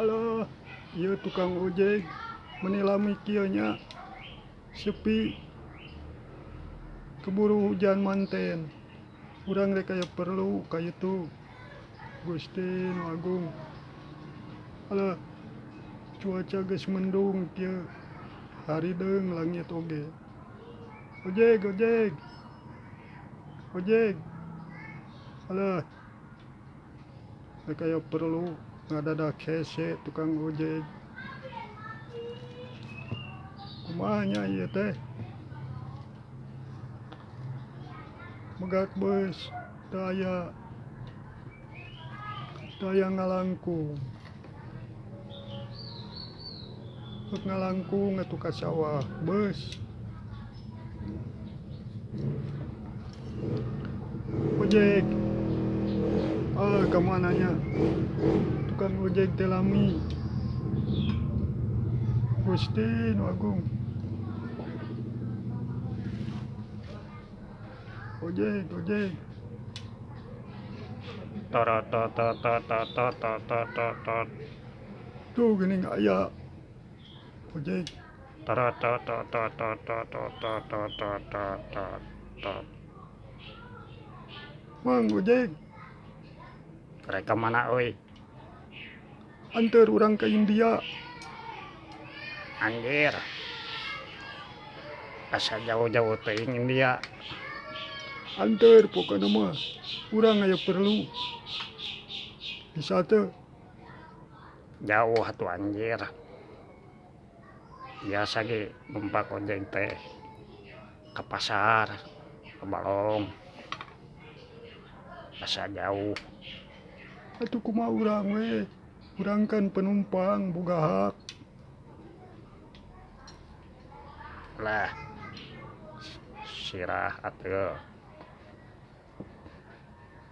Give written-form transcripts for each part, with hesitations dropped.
Alah, ieu tukang ojek menilami kieu nya sepi, keburu hujan manten. Urang rek aya perlu ka itu. Gusti Nu Agung. Alah, cuaca geus mendung kieu. Harideung langit oge. Ojek, ojek. Ojek. Alah, rek aya perlu ngadadak hese tukang ojek. Kumaha nya ieu teh? Megat beus teu aya ngalangkung. Heuk ngalangkung atuh ka sawah, beus. Ojek. Kemana nya? Tukang ojek teh lami. Gusti Nu Agung. Ojek, ojek. Tot. Tuh geuning aya. Ojek. Mang ojek, Rek ka mana euy? anter urang ke India. Anjir. Asa jauh-jauh teuing India. Anter pokona mah. Urang aya perlu. Bisa teu? Jauh atuh anjir. Biasa ge numpak ojek teh ka pasar, ka Balong. Asa jauh. Atuh kumaha urang we? Urang kan penumpang boga hak. Lah. Sirah atuh.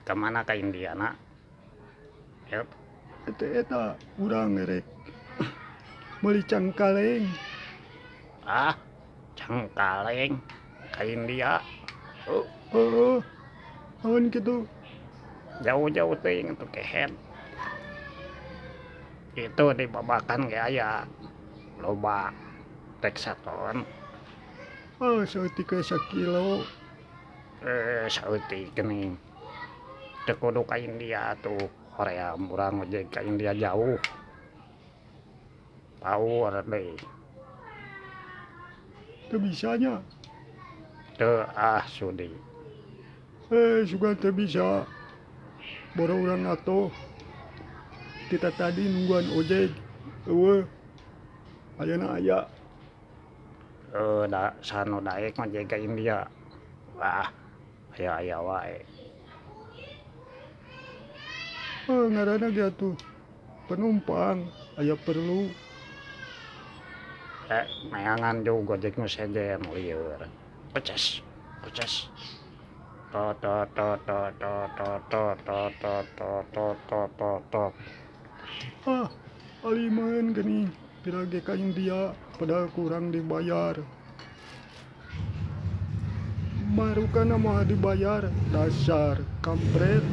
Kemana ka India na? Yuk. Eta urang rek meuli cangkaleng. Cangkaleng ka India. Heeh. Naon kitu? Jauh-jauh teuing atuh kehet. Itu di Babakan ge aya loba Texaton. Saeutik sakilo. Saeutik geuning. Teu kudu ka India atuh. Hoream urang ojek ka India jauh. Paur deui. Teu bisa nya. Teu sudi. Sugan teu bisa. Boro urang atoh. Kita tadi nungguan ojek. Eueuh. Ayeuna aya. Sanu daek ojek ka India. Aya wae. Ngaranna ge atuh penumpang aya perlu. Neangan juga ojek nu sejen lieur. Peces. Tot. Aliman geuning pirage ka India padahal kurang dibayar. Marukana mah dibayar, dasar kampret.